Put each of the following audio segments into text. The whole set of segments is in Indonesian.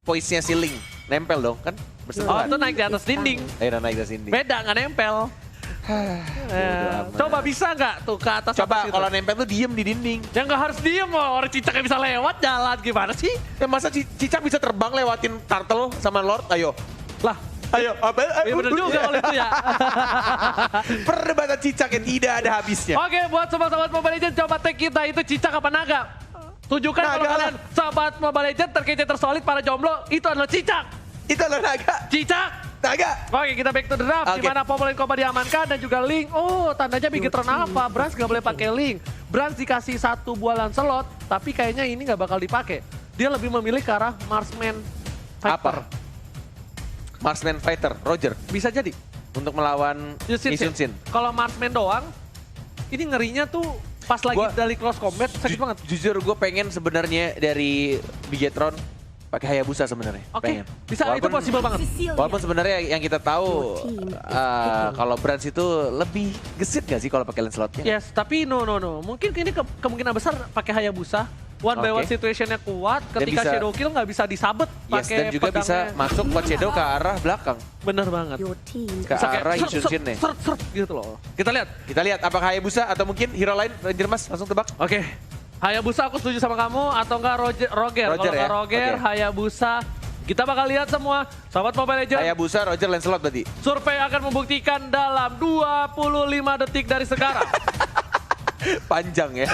voice-nya si Link. Nempel dong kan? Oh, Bersentuhan. itu naik di atas dinding. Naik ke sini. Beda, nggak nempel. Coba bisa nggak tuh ke atas? Coba kalau nempel tuh diem di dinding. Ya nggak harus diem, orang cicaknya bisa lewat jalan. Gimana sih? Ya masa cicak bisa terbang lewatin turtle sama Lord? Ayo. Lah, Ayo. ya bener juga kalau itu ya. Perdebatan cicak yang tidak ada habisnya. Oke, buat sobat-sobat Mobile Legends, coba tag kita itu cicak apa naga? Tunjukkan Naga kalau lah. kalian sahabat Mobile Legends terkece tersolid para jomblo, itu adalah cicak. Itu adalah naga. Cicak. Naga. Oke, kita back to the draft. Oke. Di mana Popolin Koba diamankan dan juga Link. Oh, tandanya Bigetron Alpha. Brans nggak boleh pakai Link. Brans dikasih 1 bualan slot, tapi kayaknya ini nggak bakal dipakai. Dia lebih memilih ke arah Marksman Fighter. Apa? Marksman Fighter, Roger. Bisa jadi. Untuk melawan Isunsin. Kalau Marksman doang, ini ngerinya tuh pas lagi dari close combat sakit banget. Jujur gue pengen sebenarnya dari Bigetron pakai Hayabusa sebenarnya. Oke, Pengen. bisa itu possible banget. Walaupun sebenarnya yang kita tahu kalau Brans itu lebih gesit gak sih kalau pakai Lancelotnya? Yes, tapi no. Mungkin ini kemungkinan besar pakai Hayabusa. One by one situationnya kuat, ketika bisa, Shadow Kill nggak bisa disabet yes, pakai dan juga pedangnya. bisa masuk Quad Shadow ke arah belakang. Bener banget. Ke arah Isunsin nih. Seret gitu loh. Kita lihat. Kita lihat apakah Hayabusa atau mungkin hero lain, Ranger Mas, langsung tebak. Oke. Hayabusa aku setuju sama kamu atau enggak Roger. Kalau Roger enggak ya? Roger, Oke. Hayabusa. Kita bakal lihat semua. Sobat Mobile Legends. Hayabusa, Roger, Lancelot berarti. Survei akan membuktikan dalam 25 detik dari sekarang. Panjang ya.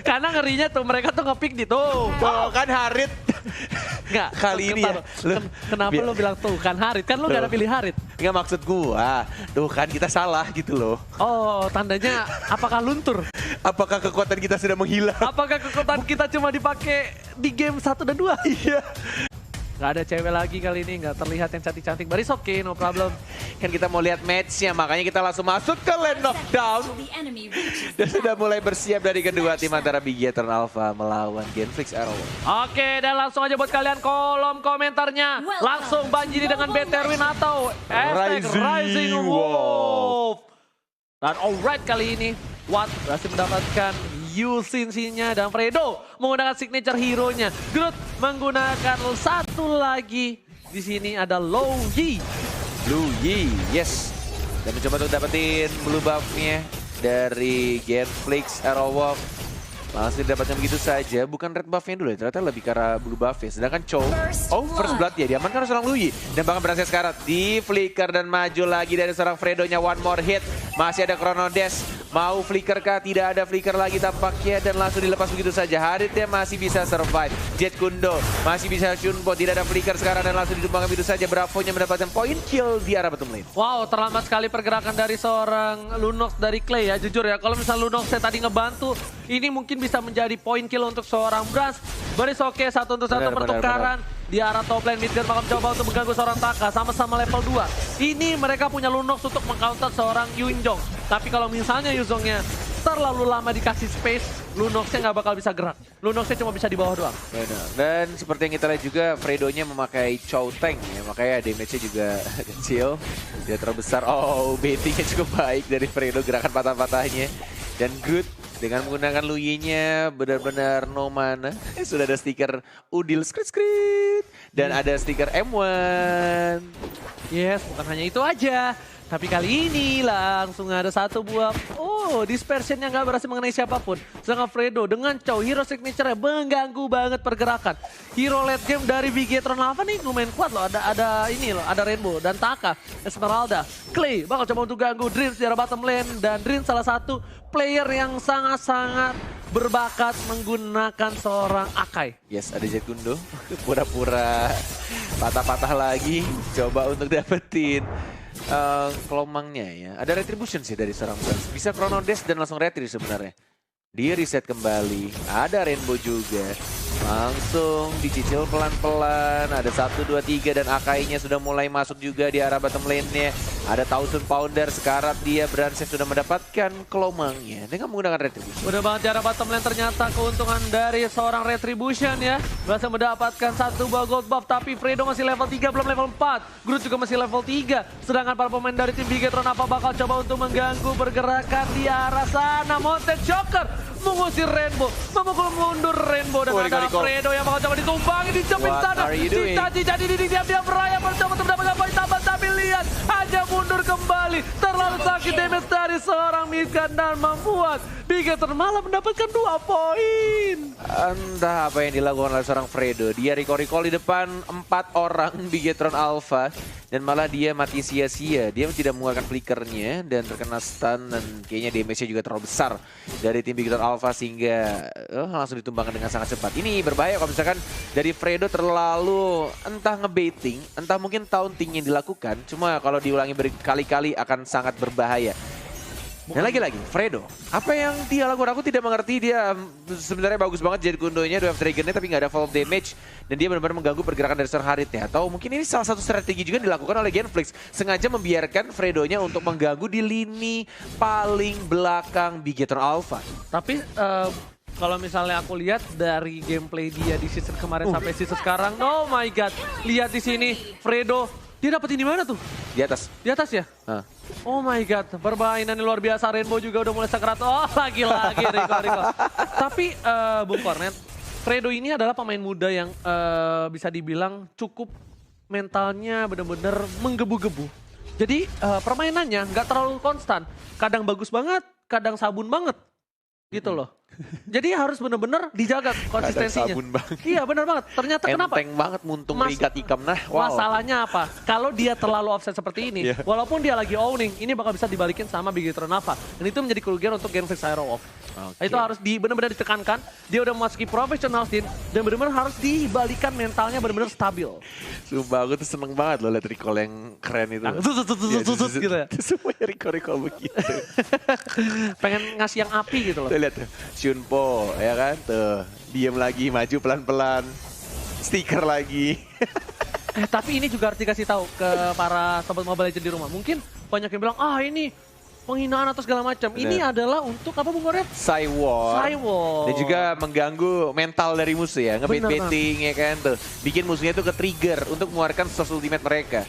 Karena ngerinya tuh mereka tuh nge-pick di tuh. Tuh kan Harit. Enggak, Kali ini ya. Kenapa lu bilang tuh kan Harit? Kan lu gak ada pilih Harit. Enggak maksud gua. Tuh kan kita salah gitu loh. Oh, tandanya apakah luntur? Apakah kekuatan kita sudah menghilang? Apakah kekuatan kita cuma dipakai di game 1 dan 2? Iya. Gak ada cewek lagi kali ini, gak terlihat yang cantik-cantik. But it's okay, no problem. Kan kita mau lihat match-nya, makanya kita langsung masuk ke lane knockdown. Dan sudah mulai bersiap dari kedua tim antara Bigetron Alpha melawan Genflix Arrow. Oke, dan langsung aja buat kalian kolom komentarnya. Langsung banjiri dengan Beterwin atau Rising Wolf. Dan alright kali ini, Watt berhasil mendapatkan Yusin-nya dan Fredo menggunakan signature hero-nya. Groot menggunakan satu lagi. Di sini ada Low Yi. Blue Yi, yes. Dan mencoba untuk dapetin blue buff-nya dari Genflix Arrow Wolf. Langsung didapatkan begitu saja, bukan red buff-nya dulu ya, ternyata lebih ke arah blue buff ya. Sedangkan Chow, first blood ya, diamankan oleh seorang Luyi. Dan bahkan berhasil sekarat, di flicker dan maju lagi dari seorang Fredo-nya, one more hit. Masih ada Chrono Dash, mau flicker kah? Tidak ada flicker lagi tampaknya dan langsung dilepas begitu saja. Haritnya masih bisa survive, Jet Kundo masih bisa Shunpo, tidak ada flicker sekarang dan langsung ditumbangkan begitu saja. Bravo-nya mendapatkan point kill di arah bottom lane. Wow, terlambat sekali pergerakan dari seorang Lunox dari Clay ya. Jujur ya, kalau misalnya Lunox saya tadi ngebantu, ini mungkin bisa menjadi point kill untuk seorang Brans. Baris oke, 1 untuk 1 pertukaran. Di arah top lane mid game bakal mencoba untuk mengganggu seorang Taka, sama-sama level 2. Ini mereka punya Lunox untuk mengcounter seorang Yuinjong. Tapi kalau misalnya Yuzongnya terlalu lama dikasih space, Lunoxnya nggak bakal bisa gerak. Lunoxnya cuma bisa di bawah doang. Benar. Dan seperti yang kita lihat juga, Fredo-nya memakai Chow Tank ya, makanya damage-nya juga kecil. Tidak terlalu besar. Oh, baiting-nya cukup baik dari Fredo, gerakan patah-patahnya. Dan Groot dengan menggunakan Luyi-nya benar-benar no mana. Sudah ada stiker Udil skrit-skrit. Dan ada stiker M1. Yes, bukan hanya itu aja. Tapi kali ini langsung ada 1 buah, dispersionnya nggak berhasil mengenai siapapun. Sedangkan Fredo dengan Chow, hero signature-nya mengganggu banget pergerakan. Hero late game dari Bigetron Alpha nih lumayan kuat loh. Ada Rainbow dan Taka, Esmeralda, Clay bakal coba untuk ganggu Dreams di arah bottom lane. Dan Dreams salah satu player yang sangat-sangat berbakat menggunakan seorang Akai. Yes, ada Jet Kundo. Pura-pura patah-patah lagi. Coba untuk dapetin kelomangnya ya. Ada retribution sih dari seorang Brans. Bisa Chrono Dash dan langsung retri sebenarnya. Dia reset kembali. Ada Rainbow juga. Langsung dicicil pelan-pelan. Ada 1, 2, 3 dan Akai-nya sudah mulai masuk juga di arah bottom lane-nya. Ada Thousand Pounder sekarat dia. Brandsev sudah mendapatkan kelomangnya dengan menggunakan retribution. Udah banget di arah bottom lane, ternyata keuntungan dari seorang retribution ya. Berhasil mendapatkan 1 buah gold buff, tapi Fredo masih level 3 belum level 4. Groot juga masih level 3. Sedangkan para pemain dari tim Bigetron apa bakal coba untuk mengganggu pergerakan di arah sana. Mountain Shocker mengusir Rainbow, memukul mundur Rainbow dan ada Fredo yang bakal coba ditumpangi di jepit sana. Cica di dinding diam-diam beraya mencoba untuk mendapatkan poin tambah, tapi lihat aja mundur kembali. Terlalu sakit damage dari seorang Midgan dan membuat Bigetron malah mendapatkan 2 poin. Entah apa yang dilakukan oleh seorang Fredo. Dia recall di depan 4 orang Bigetron Alpha. Dan malah dia mati sia-sia. Dia tidak mengeluarkan flickernya dan terkena stun. Dan kayaknya damage-nya juga terlalu besar dari tim Bigetron Alpha. Sehingga langsung ditumbangkan dengan sangat cepat. Ini berbahaya kalau misalkan dari Fredo terlalu entah ngebaiting. Entah mungkin taunting yang dilakukan. Cuma kalau diulangi berkali-kali akan sangat berbahaya. Dan lagi-lagi, Fredo, apa yang dia lakukan aku tidak mengerti. Dia sebenarnya bagus banget jadi kundonya, Dwarf Dragon-nya, tapi nggak ada fall damage. Dan dia benar-benar mengganggu pergerakan dari seorang Harit-nya. Atau mungkin ini salah satu strategi juga yang dilakukan oleh Genflix. Sengaja membiarkan Fredo-nya untuk mengganggu di lini paling belakang Bigetron Alpha. Tapi kalau misalnya aku lihat dari gameplay dia di season kemarin sampai season sekarang, oh my god, lihat di sini Fredo, dia dapetin di mana tuh? Di atas. Di atas ya? Oh my god, permainan luar biasa. Rainbow juga udah mulai sekarat. Oh lagi-lagi Rico. Tapi Bung Kornet, Fredo ini adalah pemain muda yang bisa dibilang cukup mentalnya benar-benar menggebu-gebu. Jadi permainannya nggak terlalu konstan. Kadang bagus banget, kadang sabun banget. Gitu loh. Jadi harus benar-benar dijaga konsistensinya. Sabun banget. Iya benar banget. Ternyata kenapa? Enteng banget muntung rigat ikam. Nah, wow. Masalahnya apa? Kalau dia terlalu offset seperti ini, walaupun dia lagi owning, ini bakal bisa dibalikin sama Bigetron Alpha. Dan itu menjadi kerugian untuk Genflix Aerowolf. Itu harus benar-benar ditekankan. Dia udah memasuki professional scene dan benar-benar harus dibalikan mentalnya benar-benar stabil. Sumpah aku tuh seneng banget loh liat recall yang keren itu. Sus gitu ya. Semuanya recall begitu. Pengen ngasih yang api gitu loh. Tuh lihat tuh, Shunpo ya kan tuh. Diem lagi, maju pelan-pelan. Stiker lagi. Tapi ini juga harus dikasih tahu ke para sobat Mobile Legends di rumah. Mungkin banyak yang bilang, ini penghinaan atau segala macam. Ini adalah untuk apa Bung Kornet? Psywar. Dan juga mengganggu mental dari musuh ya. Ngebait-baiting ya kan tuh. Bikin musuhnya tuh ke-trigger untuk mengeluarkan source ultimate mereka.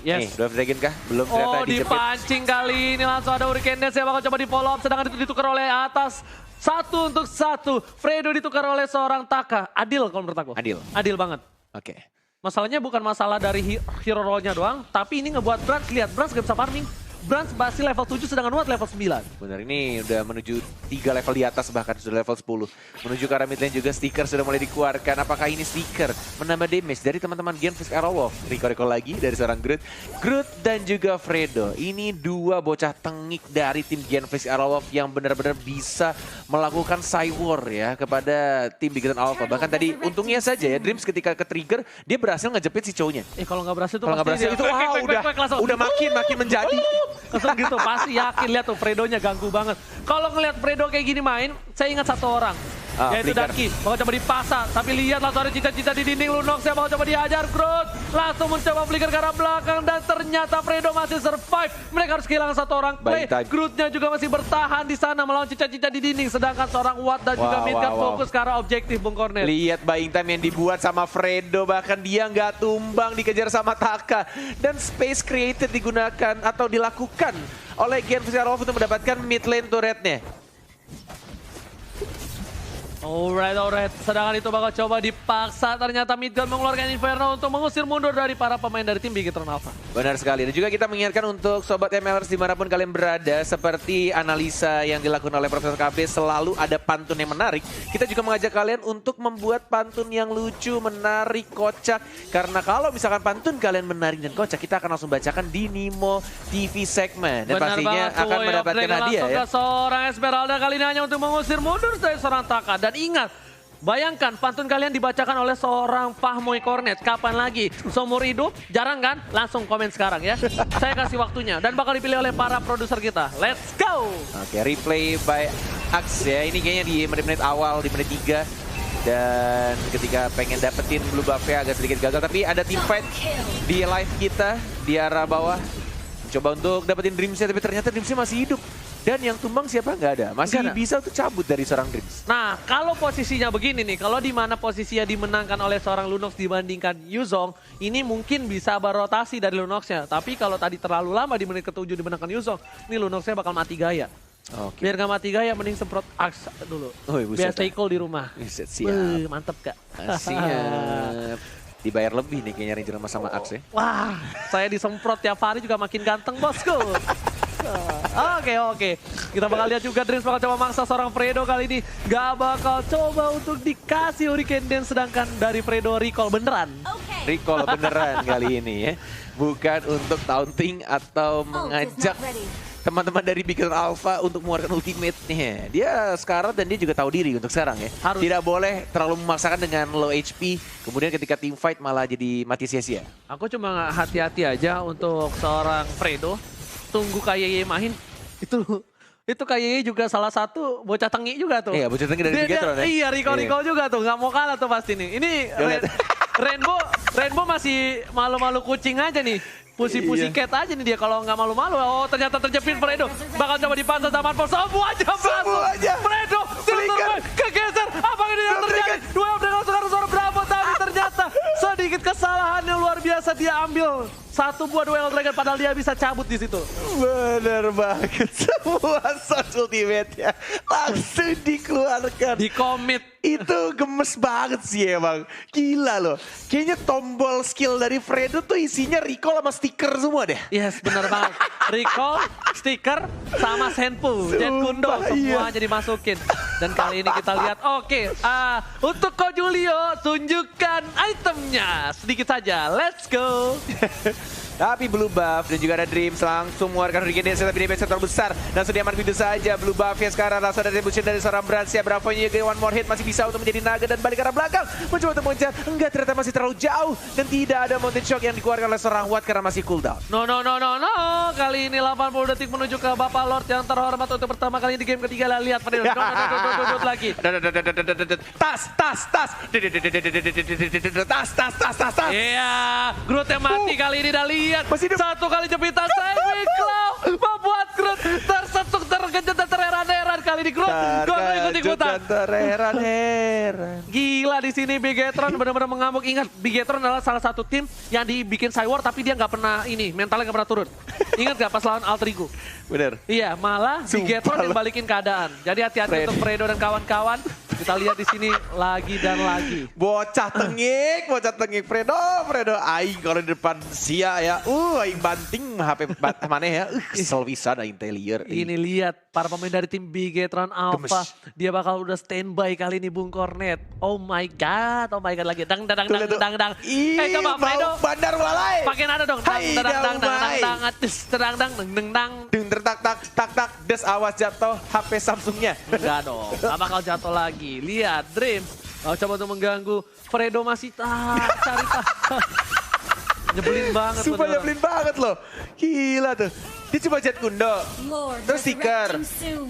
Yes. Dwarf Dragon kah? Belum ternyata dijepit. Dipancing kali ini langsung ada Hurricane Dance yang bakal coba di follow up. Sedangkan itu ditukar oleh atas. 1 untuk 1. Fredo ditukar oleh seorang Taka. Adil kalau menurut aku. Adil banget. Oke. Masalahnya bukan masalah dari hero role-nya doang. Tapi ini ngebuat Brans, lihat Brans gak bisa farming. Brans masih level 7 sedangkan Watt level 9. Benar, ini udah menuju 3 level di atas, bahkan sudah level 10. Menuju ke arah mid lane juga stiker sudah mulai dikeluarkan. Apakah ini stiker menambah damage dari teman-teman Genflix Aerowolf? Recall lagi dari seorang Groot dan juga Fredo. Ini 2 bocah tengik dari tim Genflix Aerowolf yang benar-benar bisa melakukan Psywar ya kepada tim Bigetron Alpha. Bahkan tadi untungnya saja ya Dreams ketika ke-trigger dia berhasil ngejepit si cowoknya. Kalau nggak berhasil tuh kalau nggak berhasil itu udah makin menjadi. Langsung gitu, pasti yakin. Lihat tuh Fredonya ganggu banget. Kalau ngelihat Fredo kayak gini main, saya ingat satu orang. Yaitu Darky, bakal coba dipasang. Tapi lihat langsung ada cita-cita di dinding. Lunox yang bakal coba dihajar. Groot langsung mencoba flicker ke arah belakang. Dan ternyata Fredo masih survive. Mereka harus kehilangan 1 orang play. Grootnya juga masih bertahan di sana melawan cita-cita di dinding. Sedangkan seorang Watt dan juga Midgard fokus ke arah objektif Bung Kornet. Lihat buying time yang dibuat sama Fredo. Bahkan dia nggak tumbang, dikejar sama Taka. Dan space created digunakan atau dilakukan oleh Genflix Aerowolf untuk mendapatkan mid lane turretnya. Alright. Sedangkan itu bakal coba dipaksa. Ternyata Midgard mengeluarkan Inferno untuk mengusir mundur dari para pemain dari tim Bigetron Alpha. Benar sekali. Dan juga kita mengingatkan untuk Sobat MLers dimanapun kalian berada. Seperti analisa yang dilakukan oleh Profesor KB, selalu ada pantun yang menarik. Kita juga mengajak kalian untuk membuat pantun yang lucu, menarik, kocak. Karena kalau misalkan pantun kalian menarik dan kocak, kita akan langsung bacakan di Nimo TV segmen. Dan pastinya akan mendapatkan hadiah ya. Seorang Esmeralda kali ini hanya untuk mengusir mundur dari seorang Taka. Dan ingat, bayangkan pantun kalian dibacakan oleh seorang Fahmoy Kornet. Kapan lagi? Seumur hidup? Jarang kan? Langsung komen sekarang ya. Saya kasih waktunya. Dan bakal dipilih oleh para produser kita. Let's go! Oke, replay by Axe ya. Ini kayaknya di menit-menit awal, di menit 3. Dan ketika pengen dapetin blue buff-nya agak sedikit gagal. Tapi ada team fight di live kita di arah bawah. Coba untuk dapetin Dreams-nya, tapi ternyata Dreams-nya masih hidup. Dan yang tumbang siapa? Nggak ada. Masih bisa untuk cabut dari seorang Dreams. Nah, kalau posisinya begini nih, kalau di mana posisinya dimenangkan oleh seorang Lunox dibandingkan Yuzong, ini mungkin bisa berotasi dari Lunox-nya. Tapi kalau tadi terlalu lama di menit ke-7 dimenangkan Yuzong, ini Lunox-nya bakal mati gaya. Oke. Biar nggak mati gaya, mending semprot Axe dulu. Buset, Biar stay cool di rumah. Buset, siap. Mantep Kak. Siap. Dibayar lebih nih kayaknya Ranger sama Axe ya. Wah, saya disemprot tiap hari juga makin ganteng bosku. Oke. Kita bakal lihat juga Dreams bakal coba maksa seorang Fredo kali ini. Gak bakal coba untuk dikasih Hurricane Dance, sedangkan dari Fredo recall beneran. Recall beneran kali ini ya. Bukan untuk taunting atau mengajak teman-teman dari Big Hero Alpha untuk mengeluarkan ultimate-nya. Dia sekarat dan dia juga tahu diri untuk sekarang ya. Harus. Tidak boleh terlalu memaksakan dengan low HP, kemudian ketika team fight malah jadi mati sia-sia. Aku cuma hati-hati aja untuk seorang Fredo. Tunggu KYY main. Itu KYY juga salah satu bocah tengi juga tuh. Iya, bocah tengi dari Bigetron ya. Iya, recall juga tuh. Nggak mau kalah tuh pasti nih. Ini Rainbow masih malu-malu kucing aja nih. Pusi-pusi cat aja nih dia kalau nggak malu-malu. Oh, ternyata terjepit Fredo. Bakal coba dipantas sama Manfor. Semua aja. Fredo kegeser. Apa ini yang terjadi? Dua dengan sekarang berapa tadi ternyata. Sedikit kesalahan yang luar biasa dia ambil. Satu buah duel Dragon padahal dia bisa cabut di situ. Bener banget. Semua shot ultimate-nya langsung dikeluarkan. Di commit. Itu gemes banget sih emang. Gila loh. Kayaknya tombol skill dari Fredo tuh isinya recall sama stiker semua deh. Yes, bener banget. Recall, stiker, sama Senpu. Jet Kundo semuanya dimasukin. Dan kali ini kita lihat, untuk Ko Julio tunjukkan itemnya. Sedikit saja, let's go. Tapi Blue Buff dan juga ada Dreams langsung mengeluarkan Hurricane Dance, tapi damage terbesar. Dan sudah aman begitu saja. Blue Buff-nya sekarang langsung ada retribution dari seorang Brancia. Bravo-nya juga one more hit masih bisa untuk menjadi naga dan balik ke arah belakang. Mencoba untuk mengejar. Enggak, ternyata masih terlalu jauh. Dan tidak ada Mountain Shock yang dikeluarkan oleh seorang Watt karena masih cooldown. No. Kali ini 80 detik menuju ke Bapak Lord yang terhormat untuk pertama kali di game ketiga. Lihat pada lagi. Tas. Iya, Groot yang mati kali ini dah lihat. Satu kali jepitan Saving Claw membuat Groot tersetuk, terkejut dan terheran-heran kali ini. Groot ikut-ikutan. Terheran-heran. Gila di sini Bigetron benar-benar mengamuk. Ingat, Bigetron adalah salah satu tim yang dibikin Cywar tapi dia nggak pernah mentalnya nggak pernah turun. Ingat gak pas lawan Alter Ego? Bener. Iya, malah Bigetron yang balikin keadaan. Jadi hati-hati untuk Fredo dan kawan-kawan. Kita lihat di sini lagi dan lagi. Bocah tengik Fredo aing kalau di depan sia ya. Aing banting HP mana ya. Kesel bisa aing telier. Ini lihat para pemain dari tim Bigetron Alpha. Dia bakal udah standby kali ini Bung Cornet. Oh my god lagi. Dang. Coba Fredo. Bandar walai. Pakai nada dong. Dang. Tak. Des awas jatuh HP Samsungnya. Enggak dong. Gak bakal jatuh lagi. Lihat Dreams. Coba untuk mengganggu. Fredo masih cari. Nyebelin banget. Sumpah nyebelin banget loh. Gila tuh. Dia cuma Jet Kundo. Terus stiker.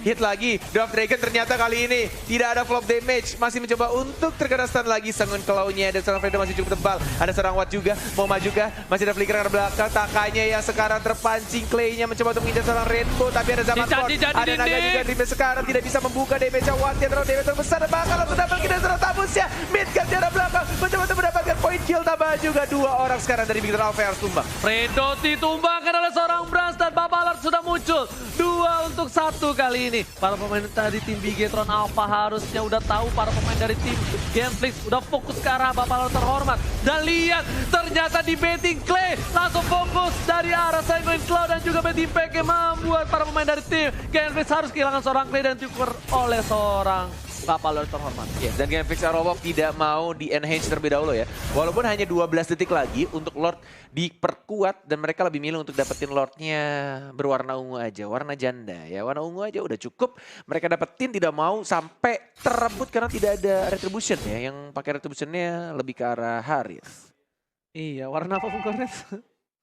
Hit lagi. Drop Dragon ternyata kali ini tidak ada flop damage. Masih mencoba untuk terkena stun lagi. Sangun claw-nya dan seorang Fredo masih cukup tebal. Ada seorang Watt juga. Mau maju juga. Masih ada flicker ke belakang. Takanya yang sekarang terpancing. Clay-nya mencoba untuk mengincar seorang Rainbow. Tapi ada zaman Ford. Ada naga juga. Dreams sekarang tidak bisa membuka damage-nya. Watt-nya terlalu damage terbesar. Dan bakal langsung dapat kita seorang tabusnya. Midgard di arah belakang. Mencoba untuk mendapatkan point kill. Tambah juga 2 orang sekarang dari Big Hero Alpha yang harus tumbang. Fredo ditumbangkan oleh seorang Brans dan Bapak Lord sudah muncul. 2 untuk 1 kali ini. Para pemain dari tim Bigetron Alpha harusnya udah tahu para pemain dari tim Gameflix udah fokus ke arah Bapak Lord terhormat. Dan lihat ternyata di betting Clay langsung fokus dari arah Sanguine Claw dan juga betting PK membuat para pemain dari tim Gameflix harus kehilangan seorang Clay dan diukur oleh seorang Bapak Lord terhormat. Yes, dan Gameflix Arrowwolf tidak mau di-enhance terlebih dahulu ya. Walaupun hanya 12 detik lagi untuk Lord diperkuat dan mereka lebih milih untuk dapetin Lordnya berwarna ungu aja, warna janda ya. Warna ungu aja udah cukup. Mereka dapetin tidak mau sampai terebut karena tidak ada retribution ya. Yang pakai retributionnya lebih ke arah Harith. Iya, warna apa Bung Kornet?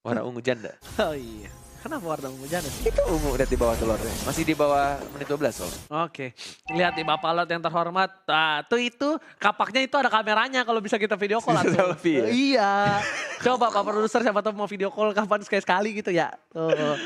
Warna ungu janda. Oh iya. Kenapa warna ungu janda sih? Itu ungu lihat di bawah telurnya. Masih di bawah menit 12 soal. Oke. Lihat di Bapak Lord yang terhormat. Nah, itu kapaknya itu ada kameranya kalau bisa kita video call atau. Selfie ya? Iya. Coba Pak Produser siapa tahu mau video call kapan sekali gitu ya. Tuh.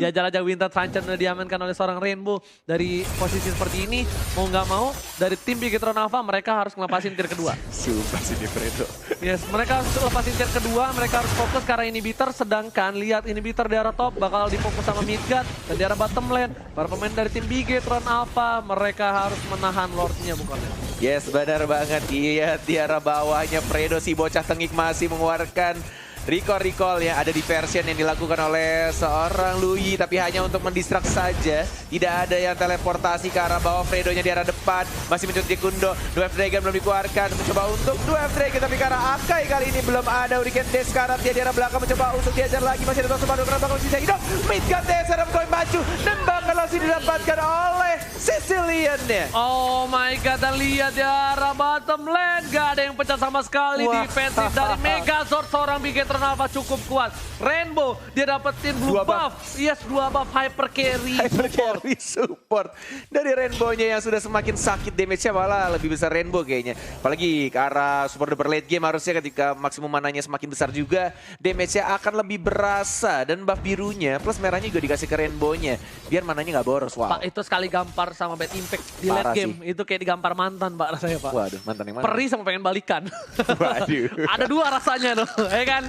Jajal-jajal Winter Truncheon udah diamankan oleh seorang Rainbow. Dari posisi seperti ini mau nggak mau dari tim Bigetron Alpha mereka harus ngelepasin tier kedua. Sumpah sih di Fredo. Yes, mereka harus lepasin tier kedua, mereka harus fokus ke arah inhibitor sedangkan lihat inhibitor di arah top bakal difokus sama Midgard. Dan di arah bottom lane, para pemain dari tim Bigetron Alpha, mereka harus menahan Lordnya bukan. Yes, benar banget. Iya, di arah bawahnya Fredo si bocah tengik masih mengeluarkan recall ya, ada diversion yang dilakukan oleh seorang Lui, tapi hanya untuk mendistrak saja. Tidak ada yang teleportasi ke arah bawah. Fredonya di arah depan, masih mencuci Kundo. Dwarf Dragon belum dikeluarkan, mencoba untuk Dwarf Dragon, tapi ke arah Akai kali ini belum ada. Hurricane Dash sekarang dia di arah belakang, mencoba untuk diajar lagi. Masih ada Tosu Bandung, kenapa kalau bisa hidup? Midgard Dash, Adam Koi maju, nembang langsung didapatkan oleh Sicilian-nya. Oh my god, dan lihat di arah bottom lane, gak ada yang pecah sama sekali. Wah. Defensif dari Megazord, seorang Bigetron Alpha cukup kuat. Rainbow, dia dapetin blue Dua buff. Yes, 2 buff hyper carry. Hyper carry support dari Rainbow-nya yang sudah semakin sakit, damage-nya malah lebih besar Rainbow kayaknya. Apalagi ke arah support super late game, harusnya ketika maksimum mananya semakin besar juga, damage-nya akan lebih berasa. Dan buff birunya plus merahnya juga dikasih ke Rainbow-nya biar mananya nggak boros. Wow. Pak, itu sekali gampar sama Bad Impact di Parah late game. sih. Itu kayak digampar mantan, Pak, rasanya, Pak. Waduh, mantan yang mana? Perih sama pengen balikan. Waduh. Ada 2 rasanya tuh, ya kan?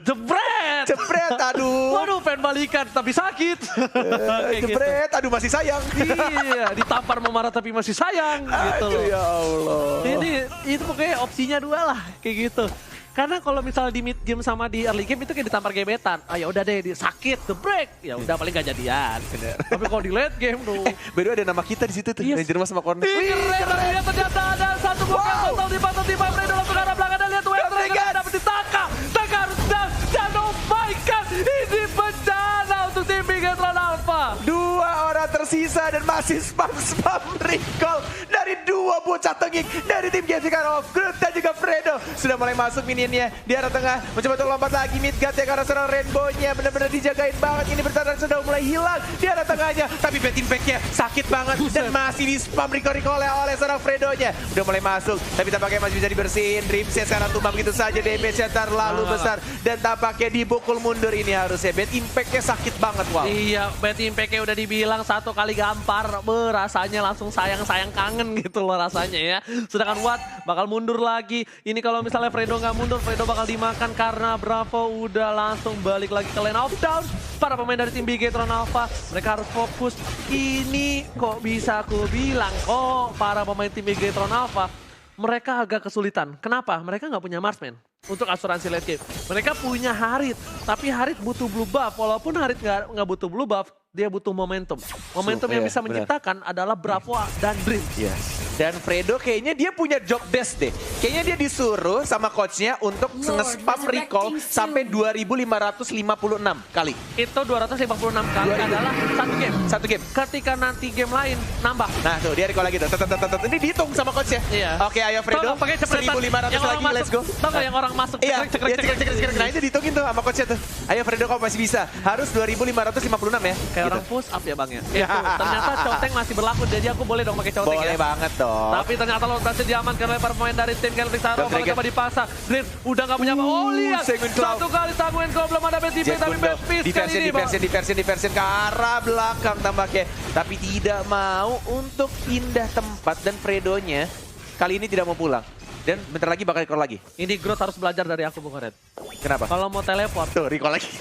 Jebret! Jebret, aduh. Waduh, pengen balikan tapi sakit. Kayak gitu. Jebret, aduh masih sayang. Iya, ditampar mau marah tapi masih sayang gitu Aduh, loh. ya Allah. Ini itu pokoknya opsinya 2 lah kayak gitu. Karena kalau misalnya di mid game sama di early game itu kayak ditampar gebetan. Ah ya udah deh, dia sakit, the break. Ya udah paling gak jadian. Bener. Tapi kalau di late game tuh. Baru ada nama kita di situ tuh, Yes. Ranger Mas sama Cornet. Wih, keren, ternyata ada satu bukan Wow. total di pantai tiba Fredo langsung ke arah belakang dan lihat tuh yang Dragon. dapat di Taka. Taka harus dan oh my god, ini bencana untuk tim Bigetron Alpha. 2 orang tersisa dan masih spam recall dari 2 bocah tengik dari tim GFC Karov. Groot dan juga Fredo sudah mulai masuk minionnya di arah tengah, mencoba untuk lompat lagi. Midgard ya, karena seorang Rainbow-nya benar-benar dijagain banget. Ini bertahan sudah mulai hilang di arah tengahnya, tapi Bad Impact-nya sakit banget dan masih di spam recall oleh seorang Fredo-nya. Udah mulai masuk, tapi tampaknya masih bisa dibersihin. Dreamset sekarang tumbang begitu saja, damage-nya terlalu besar dan tampaknya dibukul mundur ini harusnya. Bad Impact-nya sakit banget, wow. Iya, Bad Impact-nya udah dibilang 1 kali gampar, rasanya langsung sayang-sayang kangen gitu loh rasanya ya. Sedangkan Watt bakal mundur lagi. Ini kalau misalnya Fredo nggak mundur, Fredo bakal dimakan karena Bravo udah langsung balik lagi ke lane of down. Para pemain dari tim Bigetron Alpha, mereka harus fokus. Ini kok bisa aku bilang kok para pemain tim Bigetron Alpha, mereka agak kesulitan. Kenapa? Mereka nggak punya marksman untuk asuransi late game. Mereka punya Harit, tapi Harit butuh blue buff. Walaupun Harit nggak butuh blue buff, dia butuh momentum. Momentum yang iya, bisa benar. menciptakan adalah Bravo dan Dream. Yes. Dan Fredo kayaknya dia punya job desk deh. Kayaknya dia disuruh sama coachnya untuk nge-spam recall sampai 2.556 kali. Itu 256 kali adalah Satu game. Ketika nanti game lain nambah. Nah tuh dia recall lagi tuh. Ini dihitung sama coachnya. Iya. Oke, ayo Fredo. Tau nggak, pakai cepretan. 1.500 Yang orang lagi, let's go. Tau nggak yang orang masuk? Iya, Cekrek. Nah itu dihitungin tuh sama coachnya tuh. Ayo Fredo, kau masih bisa. Harus 2.556 ya. Kayak Gitu. orang push up ya bang ya. Itu, ternyata Choteng masih berlaku, jadi aku boleh dong pakai Choteng Boleh ya. banget dong. Tapi ternyata lo berhasil diamankan oleh para pemain dari tim Galactic Saro. Kalau coba dipasang, Dream udah gak punya apa. Oh lihat, Sanguine Claw. satu kali Sanguine Claw belum ada BTP, Jet tapi Kundo, best piece kali ini bang. diversion ke arah belakang tampaknya. Tapi tidak mau untuk pindah tempat dan Fredonya kali ini tidak mau pulang. Dan bentar lagi bakal recall lagi. Ini Groot harus belajar dari aku Bung Red. Kenapa? Kalau mau teleport, Tuh recall lagi.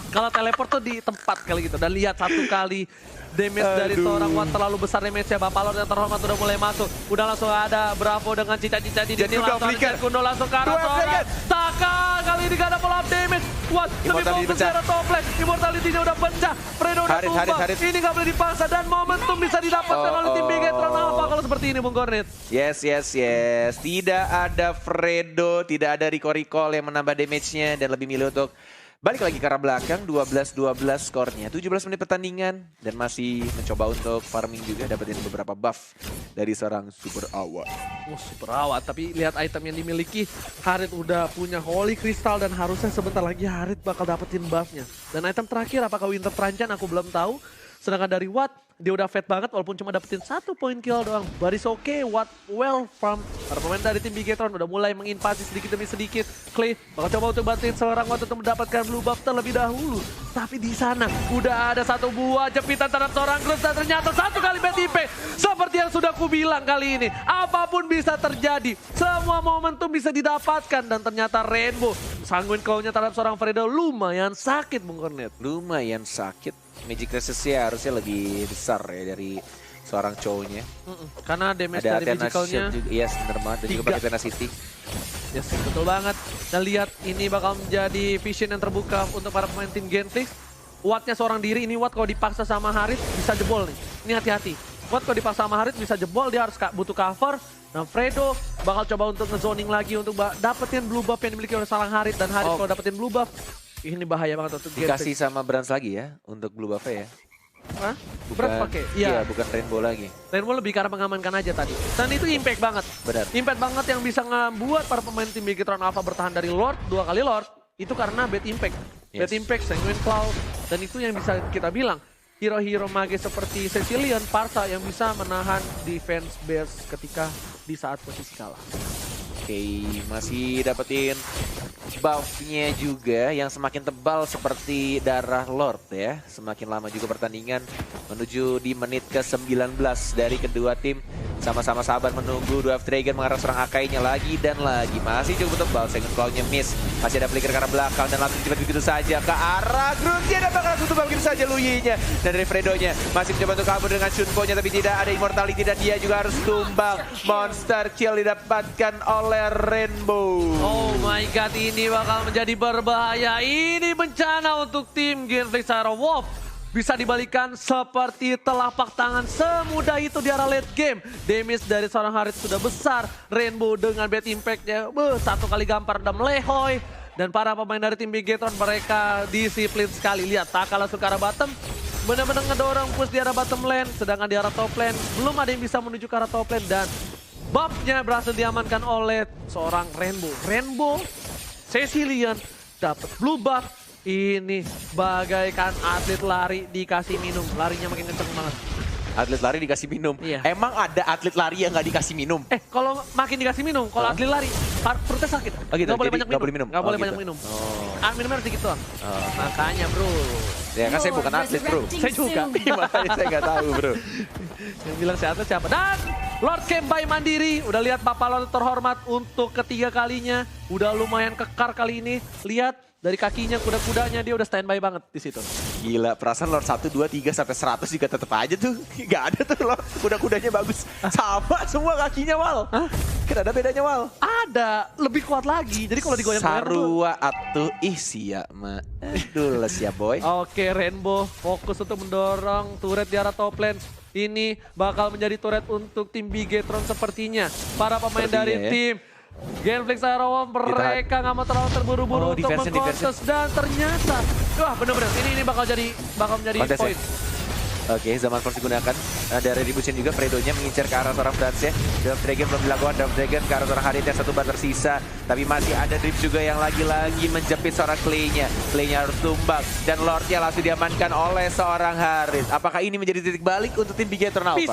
kalau teleport tuh di tempat kali gitu. Dan lihat satu kali damage dari seorang Watt terlalu besar damage-nya. Bapalor yang terhormat udah mulai masuk. Udah langsung ada Bravo dengan cica-cica di Jadi sini. udah Langsung flicker. ada Kundo langsung ke arah Dua seorang flicker. Taka. Kali ini gak ada follow up damage. Watt lebih Immortality fokus ke pecah. arah top lane. Immortality-nya udah pecah. Fredo udah Harit, tumbang. Harit. Ini gak boleh dipaksa. Dan momentum bisa didapatkan oleh tim Bigetron Alpha kalau seperti ini Bung Kornit. Yes. Tidak ada Fredo, tidak ada recall yang menambah damage-nya dan lebih milih untuk balik lagi ke arah belakang. 12-12 skornya, 17 menit pertandingan dan masih mencoba untuk farming juga, dapetin beberapa buff dari seorang Super Awa. Oh, super awat, tapi lihat item yang dimiliki. Harit udah punya Holy Crystal dan harusnya sebentar lagi Harit bakal dapetin buffnya. Dan item terakhir apakah Winter Trancan aku belum tahu. Sedangkan dari Watt, dia udah fat banget walaupun cuma dapetin 1 poin kill doang. But it's okay, Watt well farm. Para pemain dari tim Bigetron udah mulai menginvasi sedikit demi sedikit. Clay bakal coba untuk bantuin seorang Watt untuk mendapatkan blue buff terlebih dahulu. Tapi di sana udah ada satu buah jepitan terhadap seorang Groot dan ternyata satu kali BTP. Seperti yang sudah aku bilang kali ini, apapun bisa terjadi. Semua momentum bisa didapatkan dan ternyata Rainbow Sanguine Claw-nya terhadap seorang Fredo lumayan sakit Bung Cornet. Lumayan sakit. Magic Resist-nya harusnya lebih besar ya dari seorang cowoknya. Karena damage Ada dari Athena Magical-nya. Shield juga, iya bener banget. Dan juga pakai Athena City. Yes, betul banget. Dan lihat ini bakal menjadi vision yang terbuka untuk para pemain tim Genflix. Wattnya seorang diri, ini Watt kalau dipaksa sama Haris bisa jebol nih. Ini hati-hati. Watt kalau dipaksa sama Haris bisa jebol, dia harus butuh cover. Dan Fredo bakal coba untuk nge-zoning lagi untuk dapetin blue buff yang dimiliki oleh seorang Haris. Dan Haris kalau dapetin blue buff, ini bahaya banget untuk Genflix. Dikasih sama Brands lagi ya untuk blue buff-nya ya. Hah? Bukan, Berat pakai? Iya, bukan Rainbow lagi. Rainbow lebih karena mengamankan aja tadi. Dan itu impact banget. Benar. Impact banget yang bisa ngebuat para pemain tim Bigetron Alpha bertahan dari Lord, 2 kali Lord. Itu karena bad impact. Yes. Bad impact, Sanguine Cloud. Dan itu yang bisa kita bilang. Hero-hero mage seperti Cecilion, Parsa yang bisa menahan defense base ketika di saat posisi kalah. Oke, masih dapetin buff-nya juga yang semakin tebal seperti darah Lord ya. Semakin lama juga pertandingan menuju di menit ke-19 dari kedua tim. Sama-sama sabar menunggu Dwarf Dragon mengarah serang Akainya lagi dan lagi. Masih cukup tebal, Second Claw-nya miss. Masih ada flicker ke arah belakang dan langsung cepat begitu saja ke arah Grunty. Dan bakal langsung tebal begitu saja Luyi-nya. Dan dari Fredo-nya masih mencoba untuk kabur dengan Shunpo-nya tapi tidak ada immortality dan dia juga harus tumbang. Monster kill didapatkan oleh Rainbow. Oh my god, ini bakal menjadi berbahaya. Ini bencana untuk tim Genflix Aerowolf. Bisa dibalikan seperti telapak tangan semudah itu di arah late game. Damage dari seorang Haris sudah besar. Rainbow dengan bad impact-nya. Satu kali gampar udah melehoy. Dan para pemain dari tim Bigetron mereka disiplin sekali. Lihat, Taka langsung ke arah bottom. Benar-benar ngedorong push di arah bottom lane. Sedangkan di arah top lane belum ada yang bisa menuju ke arah top lane. Dan buff-nya berhasil diamankan oleh seorang Rainbow. Rainbow, Cecilion dapat blue buff. Ini bagaikan atlet lari dikasih minum. Larinya makin kenceng banget. Atlet lari dikasih minum? Iya. Emang ada atlet lari yang nggak dikasih minum? Kalau makin dikasih minum, kalau atlet lari, perutnya sakit. Oh gitu, Nggak boleh jadi banyak nggak boleh minum? Nggak Oh boleh gitu. banyak minum. Oh. Minumnya sedikit doang. Oh. Makanya bro. Ya kan saya bukan atlet bro. Saya juga. Makanya saya nggak tahu bro. Yang bilang saya atlet siapa? Dan Lord Camp by Mandiri. Udah lihat Bapak Lord terhormat untuk ketiga kalinya. Udah lumayan kekar kali ini. Lihat. Dari kakinya, kuda-kudanya dia udah standby banget di situ. Gila, perasaan Lord 1, 2, 3 sampai 100 juga tetep aja tuh. Gak ada tuh Lord, kuda-kudanya bagus. Sama semua kakinya Wal. Hah? Kan ada bedanya Wal. Ada, lebih kuat lagi. Jadi kalau digoyang-goyang Sarua atuh siap mah. Aduh lah siap boy. Oke, Rainbow fokus untuk mendorong turret di arah top lane. Ini bakal menjadi turret untuk tim Bigetron sepertinya. Para pemain Sepertinya dari ya. tim Genflix Aerowolf mereka nggak mau terlalu terburu-buru untuk mengkontes dan ternyata wah bener-bener ini bakal menjadi Kontes poin. ya? Oke, zaman force digunakan. Ada Retribution juga, Fredo-nya mengincar ke arah seorang Brans ya. Dwarf Dragon belum dilakukan, Dwarf Dragon ke arah seorang Harit yang satu bar tersisa. Tapi masih ada Drip juga yang lagi-lagi menjepit seorang Clay-nya. Clay-nya harus tumbang dan Lord-nya langsung diamankan oleh seorang Harit. Apakah ini menjadi titik balik untuk tim Bigetron Alpha?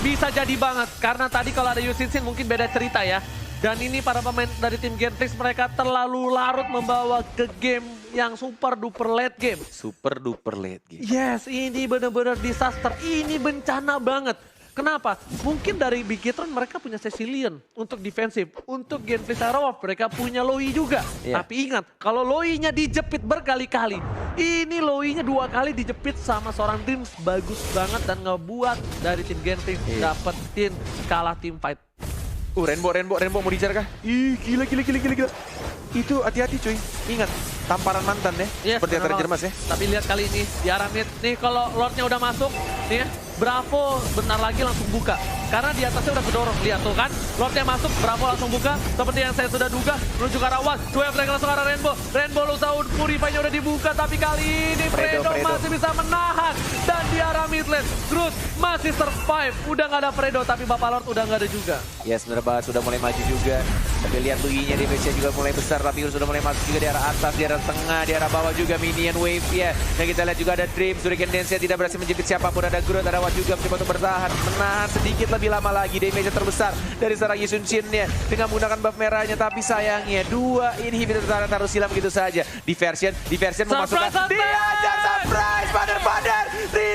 Bisa jadi banget. Karena tadi kalau ada Yusin Sin mungkin beda cerita ya. Dan ini para pemain dari tim Genflix mereka terlalu larut membawa ke game yang super duper late game. Super duper late game. Yes, ini benar-benar disaster. Ini bencana banget. Kenapa? Mungkin dari Bigetron mereka punya Cecilion untuk defensif. Untuk Genflix Aerowolf mereka punya Loi juga. Iya. Tapi ingat, kalau Loi-nya dijepit berkali-kali. Ini Loi-nya 2 kali dijepit sama seorang Dreams. Bagus banget dan ngebuat dari tim Genflix dapetin kalah tim fight. Rainbow mau dijar kah? Ih, gila. Itu hati-hati cuy. Ingat, tamparan mantan ya. Yes, seperti antara benar Jermas ya. Tapi lihat kali ini di arah mid. Nih kalau Lordnya udah masuk, nih ya, Bravo bentar lagi langsung buka. Karena di atasnya udah kedorong. Lihat tuh kan, Lordnya masuk, Bravo langsung buka. Seperti yang saya sudah duga, menuju ke arah Watt. Dwarf Dragon langsung ke arah Rainbow. Rainbow lu tahu Purify-nya udah dibuka. Tapi kali ini Fredo masih bisa menahan. Dan di arah mid lane, Groot masih survive. Udah nggak ada Fredo, tapi Bapak Lord udah nggak ada juga. Ya sebenarnya bahas sudah mulai maju juga. Tapi lihat Luinya damage-nya juga mulai besar. Tapi sudah mulai masuk juga di arah atas, di arah tengah, di arah bawah juga minion wave ya. Dan kita lihat juga ada Dream, Shuriken Dance tidak berhasil menjepit siapapun. Ada Groot, ada Watt juga mencoba untuk bertahan. Menahan sedikit lebih lama lagi. Damage terbesar dari seorang Yisun Shin-nya. Dengan menggunakan buff merahnya. Tapi sayangnya 2 inhibitor taruh silam begitu saja. Diversion memasukkan. Diajar surprise, padar.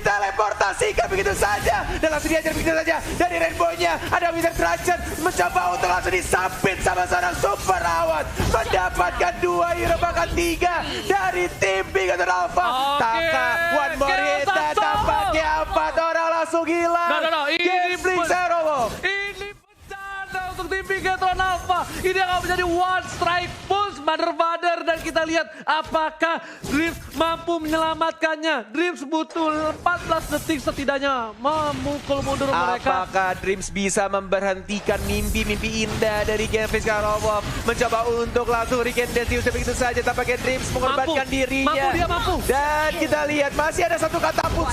diteleportasikan begitu saja. Dan langsung diajar begitu saja. Dari Rainbow-nya ada Wizard Rachan mencoba untuk langsung disapit sama seorang Super Rawat. Mendapatkan 2 hero bahkan 3 dari tim Bigoton Alpha. Taka, one more hit dan tampaknya 4 orang langsung hilang. Gameflix Aerowolf. Ini bencana untuk tim Bigetron Alpha. Ini akan menjadi one strike push Mother dan kita lihat apakah Dreams mampu menyelamatkannya. Dreams butuh 14 detik setidaknya memukul mundur mereka. Apakah Dreams bisa memberhentikan mimpi-mimpi indah dari Gameflix Aerowolf? Mencoba untuk langsung regenerasi begitu saja. Tampaknya Dreams mengorbankan dirinya. Mampu. Dan kita lihat masih ada satu katapult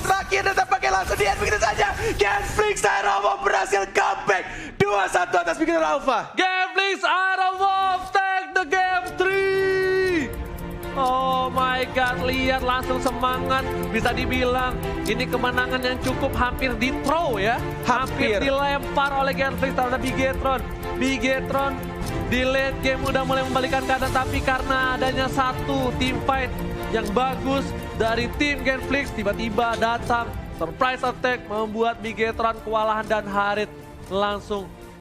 terakhir dan tampaknya langsung di begitu saja. Gameflix Aerowolf berhasil comeback 2-1 atas Bigoton Alpha. Gameflix Aerowolf take the game 3. Oh my god, lihat langsung semangat. Bisa dibilang ini kemenangan yang cukup hampir di throw ya. Hampir dilempar oleh Gameflix terhadap Bigetron di late game udah mulai membalikan keadaan, tapi karena adanya satu team fight yang bagus dari tim Gameflix tiba-tiba datang surprise attack membuat Bigetron kewalahan dan Harit langsung